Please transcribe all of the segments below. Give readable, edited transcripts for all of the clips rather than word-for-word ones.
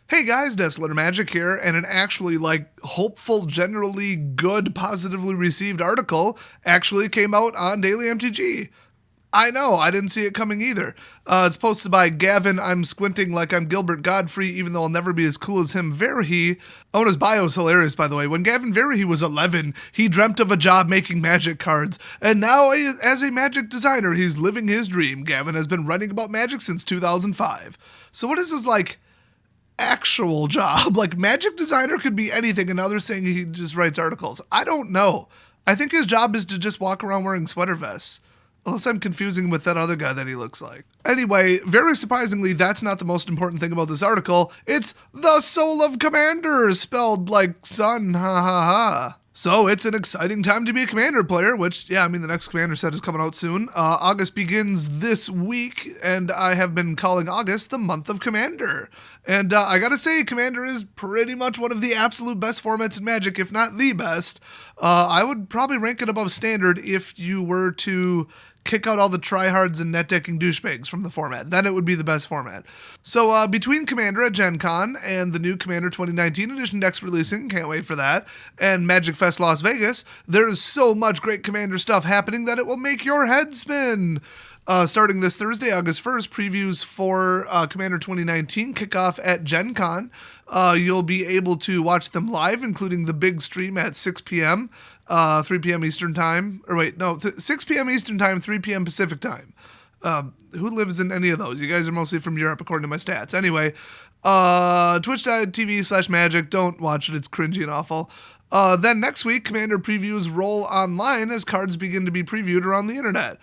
Hey guys, Desolate Magic here, and an actually, hopeful, generally good, positively received article actually came out on Daily MTG. I know, I didn't see it coming either. It's posted by Gavin, I'm squinting like I'm Gilbert Godfrey, even though I'll never be as cool as him, Verhey. Oh, and his bio is hilarious, by the way. When Gavin Verhey was 11, he dreamt of a job making Magic cards, and now, as a Magic designer, he's living his dream. Gavin has been writing about Magic since 2005. So what is his, actual job? Like, Magic designer could be anything, and now they're saying he just writes articles. I don't know. I think his job is to just walk around wearing sweater vests. Unless I'm confusing him with that other guy that he looks like. Anyway, very surprisingly, that's not the most important thing about this article. It's the soul of Commander, spelled like sun, ha ha ha. So it's an exciting time to be a Commander player, which, the next Commander set is coming out soon. August begins this week, and I have been calling August the month of Commander. And I gotta say, Commander is pretty much one of the absolute best formats in Magic, if not the best. I would probably rank it above Standard if you were to kick out all the tryhards and net decking douchebags from the format. Then it would be the best format. So between Commander at Gen Con and the new Commander 2019 edition decks releasing, can't wait for that, and Magicfest Las Vegas, there is so much great Commander stuff happening that it will make your head spin. Starting this Thursday, August 1st, previews for Commander 2019 kick off at Gen Con. You'll be able to watch them live, including the big stream at 6 p.m., 3 p.m. Eastern Time. 6 p.m. Eastern Time, 3 p.m. Pacific Time. Who lives in any of those? You guys are mostly from Europe, according to my stats. Anyway, twitch.tv/magic. Don't watch it. It's cringy and awful. Then next week, Commander previews roll online as cards begin to be previewed around the internet.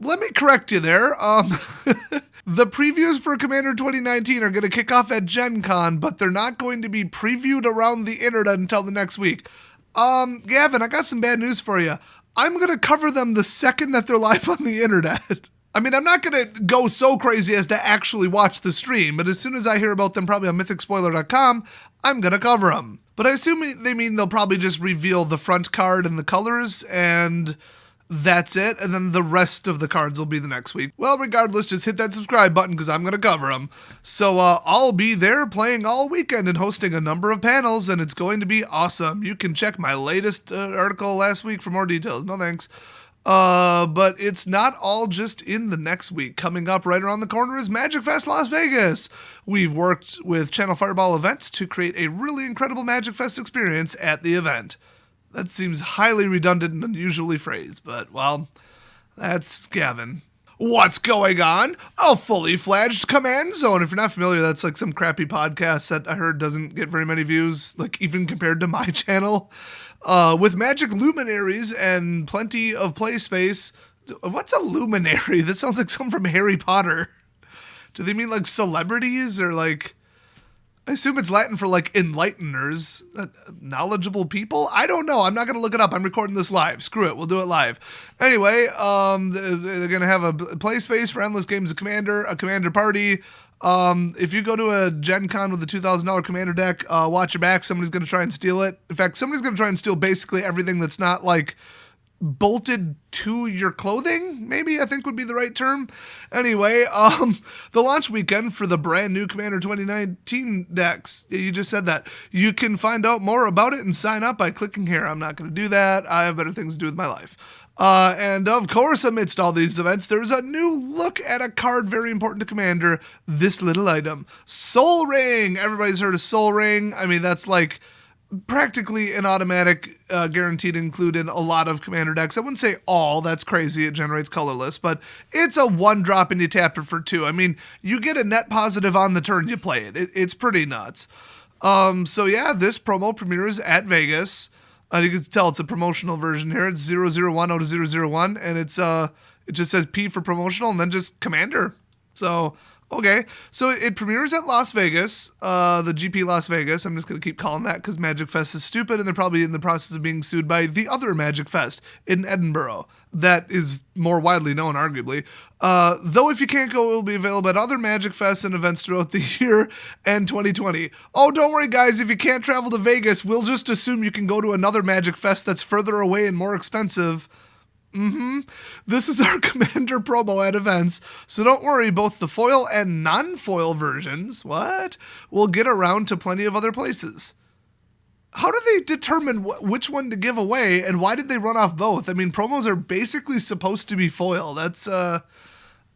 Let me correct you there. The previews for Commander 2019 are going to kick off at Gen Con, but they're not going to be previewed around the internet until the next week. Gavin, I got some bad news for you. I'm going to cover them the second that they're live on the internet. I mean, I'm not going to go so crazy as to actually watch the stream, but as soon as I hear about them probably on mythicspoiler.com, I'm going to cover them. But I assume they mean they'll probably just reveal the front card and the colors, and that's it, and then the rest of the cards will be the next week. Well, regardless, just hit that subscribe button because I'm going to cover them. So I'll be there playing all weekend and hosting a number of panels, and it's going to be awesome. You can check my latest article last week for more details. No thanks. But it's not all just in the next week. Coming up right around the corner is Magicfest Las Vegas. We've worked with Channel Fireball Events to create a really incredible Magicfest experience at the event. That seems highly redundant and unusually phrased, but, well, that's Gavin. What's going on? A fully fledged command zone. If you're not familiar, that's like some crappy podcast that I heard doesn't get very many views, even compared to my channel. With magic luminaries and plenty of play space. What's a luminary? That sounds like something from Harry Potter. Do they mean celebrities or I assume it's Latin for enlighteners, knowledgeable people? I don't know. I'm not going to look it up. I'm recording this live. Screw it. We'll do it live. Anyway, they're going to have a play space for endless games of Commander, a Commander party. If you go to a Gen Con with a $2,000 Commander deck, watch your back. Somebody's going to try and steal it. In fact, somebody's going to try and steal basically everything that's not bolted to your clothing, maybe I think would be the right term. Anyway, the launch weekend for the brand new Commander 2019 decks. You just said that. You can find out more about it and sign up by clicking here. I'm not going to do that. I have better things to do with my life. And of course, amidst all these events, there's a new look at a card very important to Commander. This little item, Soul Ring. Everybody's heard of Soul Ring. I mean, that's practically an automatic guaranteed include in a lot of Commander decks. I wouldn't say all, that's crazy, it generates colorless, but it's a 1-drop and you tap it for 2. I mean, you get a net positive on the turn you play it. It's pretty nuts. So yeah, this promo premieres at Vegas. You can tell it's a promotional version here. It's 001 out of 001, and it just says P for promotional and then just Commander. So okay, so it premieres at Las Vegas, the GP Las Vegas. I'm just going to keep calling that because Magicfest is stupid, and they're probably in the process of being sued by the other Magicfest in Edinburgh. That is more widely known, arguably. Though if you can't go, it will be available at other Magicfests and events throughout the year and 2020. Oh, don't worry, guys. If you can't travel to Vegas, we'll just assume you can go to another Magicfest that's further away and more expensive. This is our Commander promo at events, so don't worry, both the foil and non-foil versions, will get around to plenty of other places. How do they determine which one to give away, and why did they run off both? I mean, promos are basically supposed to be foil. That's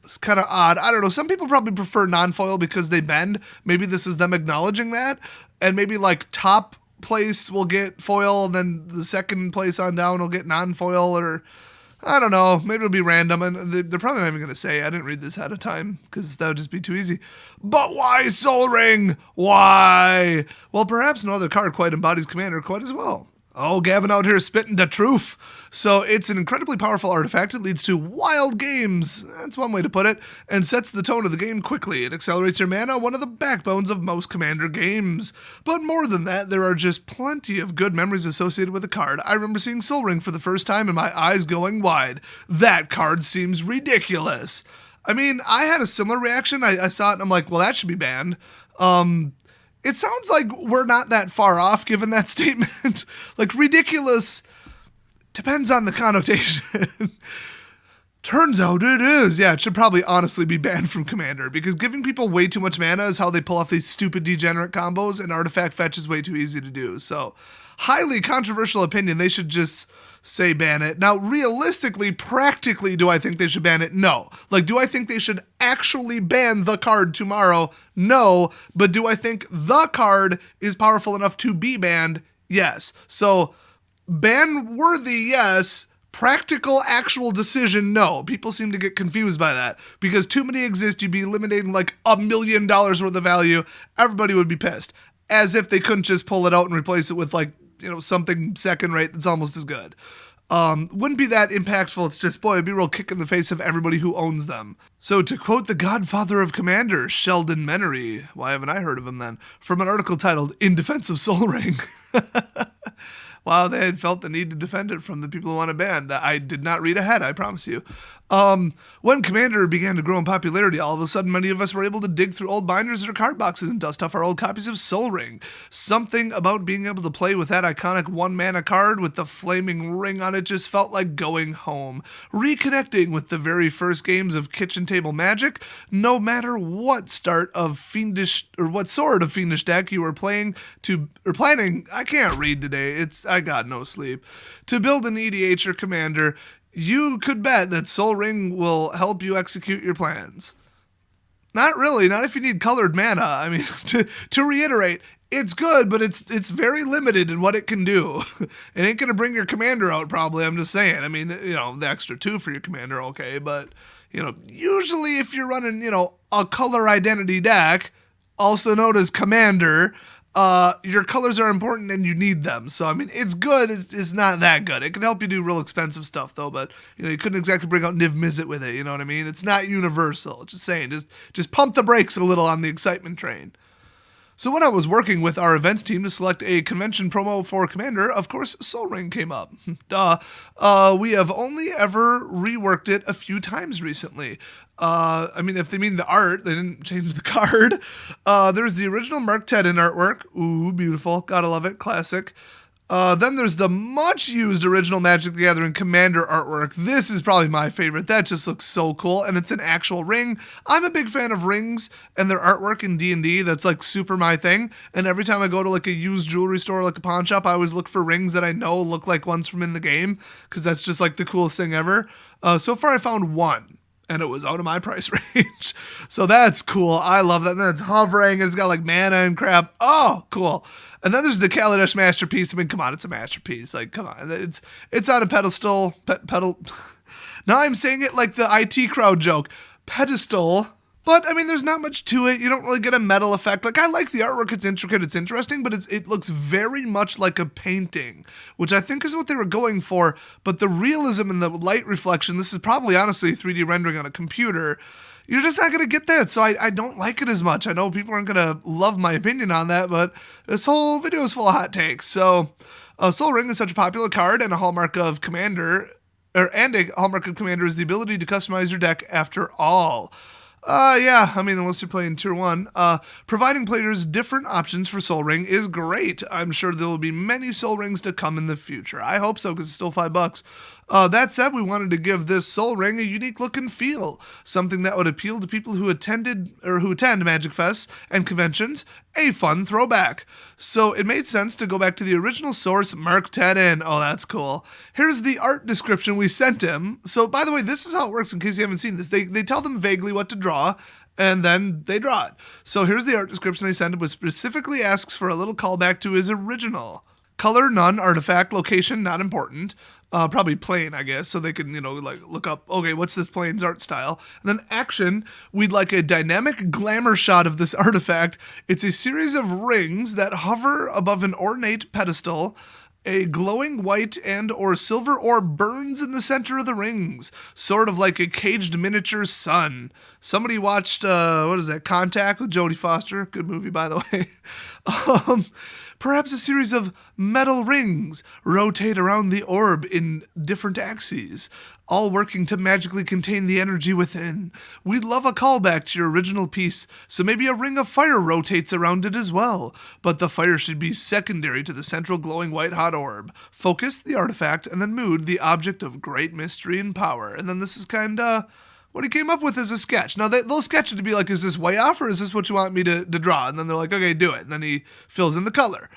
it's kind of odd. I don't know. Some people probably prefer non-foil because they bend. Maybe this is them acknowledging that, and maybe like top place will get foil, and then the second place on down will get non-foil, or I don't know. Maybe it'll be random, and they're probably not even going to say. I didn't read this ahead of time because that would just be too easy. But why Soul Ring? Why? Well, perhaps no other card quite embodies Commander quite as well. Oh, Gavin out here spitting the truth. So it's an incredibly powerful artifact. It leads to wild games. That's one way to put it. And sets the tone of the game quickly. It accelerates your mana, one of the backbones of most Commander games. But more than that, there are just plenty of good memories associated with the card. I remember seeing Soul Ring for the first time and my eyes going wide. That card seems ridiculous. I mean, I had a similar reaction. I saw it and I'm like, well, that should be banned. It sounds like we're not that far off given that statement. Like, ridiculous depends on the connotation. Turns out it is. Yeah, it should probably honestly be banned from Commander because giving people way too much mana is how they pull off these stupid degenerate combos, and artifact fetch is way too easy to do. So, highly controversial opinion. They should just say ban it. Now, realistically, practically, do I think they should ban it? No. Like, do I think they should actually ban the card tomorrow? No. But do I think the card is powerful enough to be banned? Yes. So, ban worthy, yes. Practical, actual decision, no. People seem to get confused by that. Because too many exist, you'd be eliminating like $1 million worth of value. Everybody would be pissed. As if they couldn't just pull it out and replace it with like, something second rate that's almost as good. Wouldn't be that impactful. It's just, boy, it'd be a real kick in the face of everybody who owns them. So to quote the godfather of Commander, Sheldon Menery, why haven't I heard of him then? From an article titled In Defense of Soul Ring. Wow, they had felt the need to defend it from the people who want to ban. I did not read ahead, I promise you. When Commander began to grow in popularity, all of a sudden many of us were able to dig through old binders or card boxes and dust off our old copies of Soul Ring. Something about being able to play with that iconic one-mana card with the flaming ring on it just felt like going home. Reconnecting with the very first games of kitchen table Magic, no matter what sort of fiendish deck you were planning, I can't read today, I got no sleep, to build an EDH or Commander, you could bet that Soul Ring will help you execute your plans. Not really, not if you need colored mana. I mean, to reiterate, it's good, but it's very limited in what it can do. It ain't going to bring your Commander out, probably, I'm just saying. I mean, the extra 2 for your Commander, okay, but, usually if you're running, a color identity deck, also known as Commander, your colors are important and you need them. So, I mean, it's good. It's not that good. It can help you do real expensive stuff, though, but, you couldn't exactly bring out Niv Mizzet with it, you know what I mean? It's not universal. Just saying, just pump the brakes a little on the excitement train. So when I was working with our events team to select a convention promo for Commander, of course, Soul Ring came up. Duh. We have only ever reworked it a few times recently. I mean, if they mean the art, they didn't change the card. There's the original Mark Tedden artwork. Ooh, beautiful. Gotta love it. Classic. Then there's the much-used original Magic the Gathering Commander artwork. This is probably my favorite. That just looks so cool, and it's an actual ring. I'm a big fan of rings and their artwork in D&D. That's, like, super my thing. And every time I go to, like, a used jewelry store, like a pawn shop, I always look for rings that I know look like ones from in the game, because that's just, like, the coolest thing ever. So far, I found one, and it was out of my price range. So that's cool. I love that. And then it's hovering, and it's got, like, mana and crap. Oh, cool. And then there's the Kaladesh Masterpiece. I mean, come on, it's a masterpiece. Like, come on. It's on a pedestal. Now I'm saying it like the IT crowd joke. Pedestal. But, I mean, there's not much to it. You don't really get a metal effect. Like, I like the artwork. It's intricate. It's interesting. But it looks very much like a painting, which I think is what they were going for. But the realism and the light reflection, this is probably, honestly, 3D rendering on a computer. You're just not going to get that, so I don't like it as much. I know people aren't going to love my opinion on that, but this whole video is full of hot takes. So, Soul Ring is such a popular card, and a hallmark of Commander is the ability to customize your deck after all. Yeah, I mean, unless you're playing Tier 1. Providing players different options for Soul Ring is great. I'm sure there will be many Soul Rings to come in the future. I hope so, because it's still $5. That said, we wanted to give this Soul Ring a unique look and feel, something that would appeal to people who attend Magicfests and conventions, a fun throwback. So it made sense to go back to the original source, Mark Ted in. Oh, that's cool. Here's the art description we sent him. So, by the way, this is how it works in case you haven't seen this. They tell them vaguely what to draw, and then they draw it. So here's the art description they sent him, which specifically asks for a little callback to his original. Color, none. Artifact. Location, not important. Probably plain, I guess, so they can, like look up, okay, what's this plane's art style? And then action, we'd like a dynamic glamour shot of this artifact. It's a series of rings that hover above an ornate pedestal. A glowing white and or silver orb burns in the center of the rings, sort of like a caged miniature sun. Somebody watched, Contact with Jodie Foster? Good movie, by the way. Perhaps a series of metal rings rotate around the orb in different axes, all working to magically contain the energy within. We'd love a callback to your original piece, so maybe a ring of fire rotates around it as well, but the fire should be secondary to the central glowing white-hot orb. Focus, the artifact, and then mood, the object of great mystery and power. And then this is kinda what he came up with is a sketch. Now, they'll sketch it to be like, is this way off, or is this what you want me to draw? And then they're like, okay, do it. And then he fills in the color.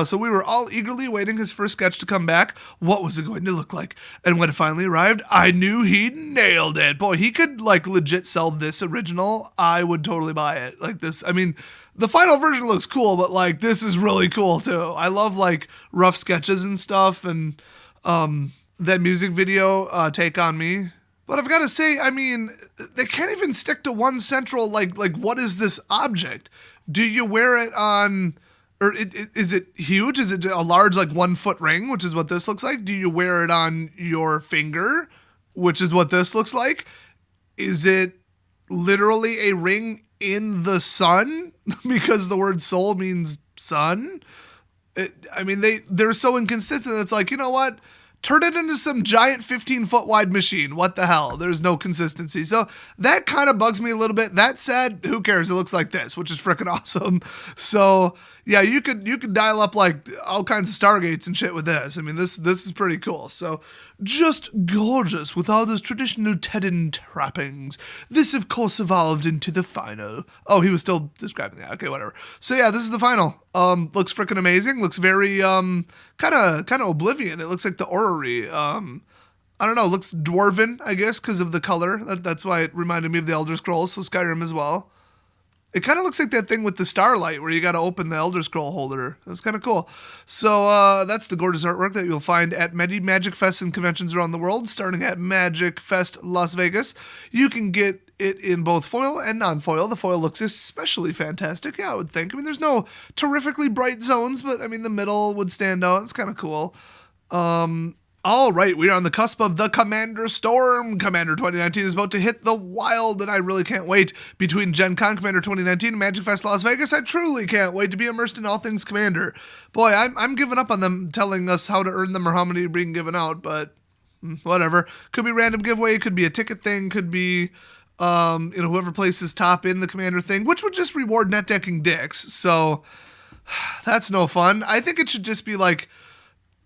So we were all eagerly awaiting his first sketch to come back. What was it going to look like? And when it finally arrived, I knew he nailed it. Boy, he could, like, legit sell this original. I would totally buy it. Like this, I mean, the final version looks cool, but, like, this is really cool, too. I love, like, rough sketches and stuff, and that music video, Take On Me. But I've got to say, I mean, they can't even stick to one central, like what is this object? Do you wear it on, or is it huge? Is it a large, like 1 foot ring, which is what this looks like? Do you wear it on your finger, which is what this looks like? Is it literally a ring in the sun? Because the word soul means sun? They're so inconsistent. It's like, you know what? Turn it into some giant 15-foot wide machine. What the hell? There's no consistency. So that kind of bugs me a little bit. That said, who cares? It looks like this, which is freaking awesome. So yeah, you could dial up like all kinds of Stargates and shit with this. I mean, this is pretty cool. So just gorgeous with all those traditional Tedden trappings. This, of course, evolved into the final. Oh, he was still describing that. Okay, whatever. So yeah, this is the final. Looks freaking amazing. Looks very kind of Oblivion. It looks like the orrery. I don't know. Looks dwarven, I guess, because of the color. That's why it reminded me of the Elder Scrolls. So Skyrim as well. It kind of looks like that thing with the starlight where you got to open the Elder Scroll holder. That's kind of cool. So that's the gorgeous artwork that you'll find at many Magicfests and conventions around the world, starting at Magicfest Las Vegas. You can get it in both foil and non-foil. The foil looks especially fantastic, yeah, I would think. I mean, there's no terrifically bright zones, but I mean, the middle would stand out. It's kind of cool. All right, we are on the cusp of the Commander Storm. Commander 2019 is about to hit the wild, and I really can't wait. Between Gen Con Commander 2019 and Magicfest Las Vegas, I truly can't wait to be immersed in all things Commander. Boy, I'm giving up on them telling us how to earn them or how many are being given out, but whatever. Could be random giveaway, could be a ticket thing, could be whoever places top in the Commander thing, which would just reward net decking dicks. So that's no fun. I think it should just be like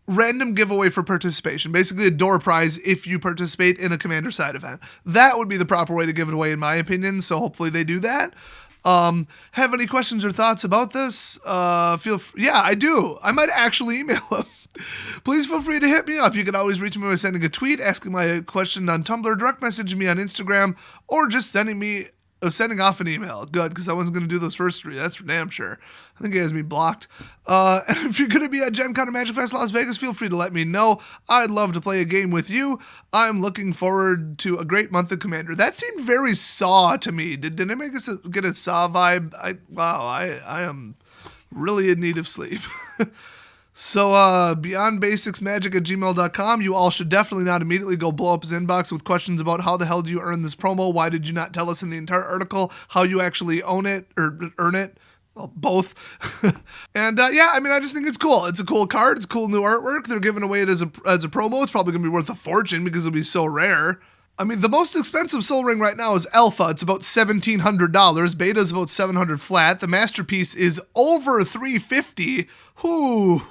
random giveaway for participation, basically a door prize if you participate in a Commander side event. That would be the proper way to give it away, in my opinion, so hopefully they do that. Have any questions or thoughts about this? Yeah, I do. I might actually email them. Please feel free to hit me up. You can always reach me by sending a tweet, asking my question on Tumblr, direct messaging me on Instagram, or just sending off an email. Good, because I wasn't going to do those first 3. That's for damn sure. I think it has me blocked. And if you're going to be at Gen Con or Magicfest Las Vegas, feel free to let me know. I'd love to play a game with you. I'm looking forward to a great month of Commander. That seemed very Saw to me. Did it make us get a Saw vibe? I am really in need of sleep. So, beyondbasicsmagic@gmail.com. You all should definitely not immediately go blow up his inbox with questions about how the hell do you earn this promo? Why did you not tell us in the entire article how you actually own it or earn it? Well, both. And I just think it's cool. It's a cool card. It's cool new artwork. They're giving away it as a promo. It's probably going to be worth a fortune because it'll be so rare. I mean, the most expensive Soul Ring right now is Alpha. It's about $1,700. Beta is about $700 flat. The Masterpiece is over $350. Whoo.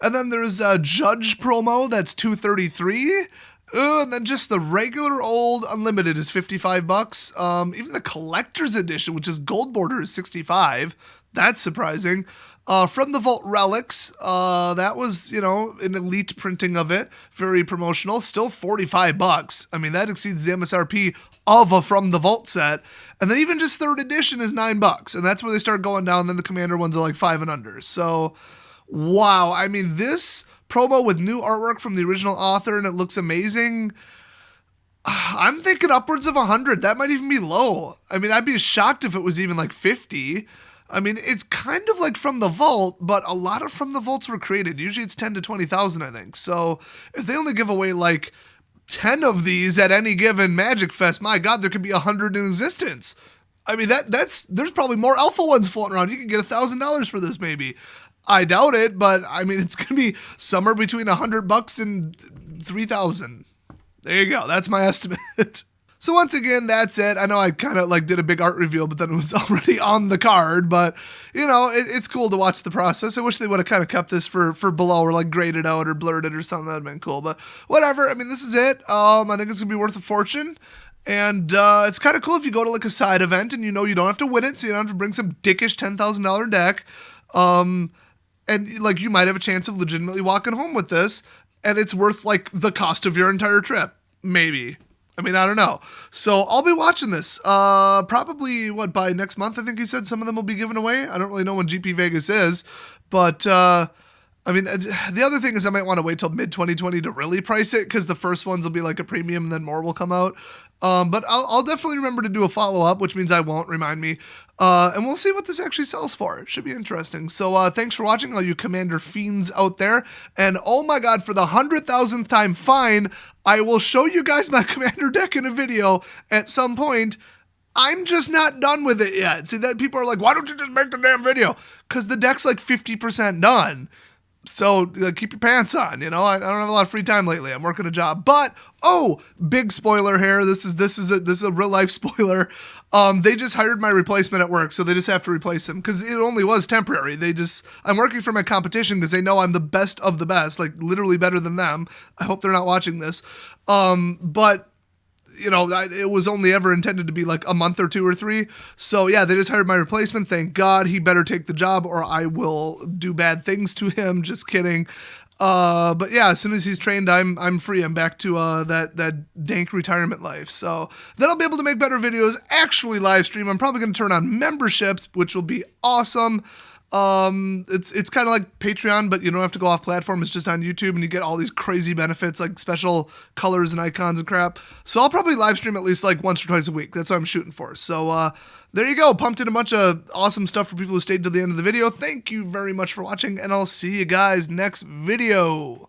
And then there's a Judge promo that's $233. And then just the regular old Unlimited is $55. Even the Collector's Edition, which is gold border, is $65. That's surprising. From the Vault Relics, that was, an elite printing of it. Very promotional. Still $45. I mean, that exceeds the MSRP of a From the Vault set. And then even just 3rd edition is $9. And that's where they start going down. Then the Commander ones are like 5 and under. So, wow. I mean, this promo with new artwork from the original author, and it looks amazing. I'm thinking upwards of 100. That might even be low. I mean, I'd be shocked if it was even like 50. I mean, it's kind of like From the Vault, but a lot of From the Vaults were created. Usually it's 10 to 20,000, I think. So if they only give away like 10 of these at any given Magicfest, my God, there could be 100 in existence. I mean, there's probably more alpha ones floating around. You can get $1,000 for this maybe. I doubt it, but I mean, it's going to be somewhere between $100 and 3,000. There you go. That's my estimate. So once again, that's it. I know I kind of did a big art reveal, but then it was already on the card. But, it's cool to watch the process. I wish they would have kind of kept this for below or graded out or blurred it or something. That would have been cool. But whatever. I mean, this is it. I think it's going to be worth a fortune. And it's kind of cool if you go to a side event and you don't have to win it. So you don't have to bring some dickish $10,000 deck. And you might have a chance of legitimately walking home with this. And it's worth the cost of your entire trip. Maybe. I mean, I don't know. So I'll be watching this. Probably, by next month, I think he said some of them will be given away. I don't really know when GP Vegas is. But, I mean, the other thing is I might want to wait till mid-2020 to really price it, because the first ones will be a premium and then more will come out. But I'll definitely remember to do a follow-up, which means I won't, remind me. And we'll see what this actually sells for. It should be interesting. So thanks for watching, all you Commander fiends out there. And oh my God, for the 100,000th time, fine, I will show you guys my Commander deck in a video at some point. I'm just not done with it yet. See, that people are like, why don't you just make the damn video? Because the deck's 50% done. So keep your pants on, I don't have a lot of free time lately. I'm working a job, but big spoiler here. This is a real life spoiler. They just hired my replacement at work, so they just have to replace him because it only was temporary. I'm working for my competition because they know I'm the best of the best, literally better than them. I hope they're not watching this. But it was only ever intended to be a month or 2 or 3. So yeah, they just hired my replacement. Thank God. He better take the job or I will do bad things to him. Just kidding. But yeah, as soon as he's trained, I'm free. I'm back to that dank retirement life. So then I'll be able to make better videos, actually live stream. I'm probably going to turn on memberships, which will be awesome. It's kind of like Patreon, but you don't have to go off platform. It's just on YouTube and you get all these crazy benefits like special colors and icons and crap. So I'll probably live stream at least once or twice a week. That's what I'm shooting for. So, there you go. Pumped in a bunch of awesome stuff for people who stayed to the end of the video. Thank you very much for watching and I'll see you guys next video.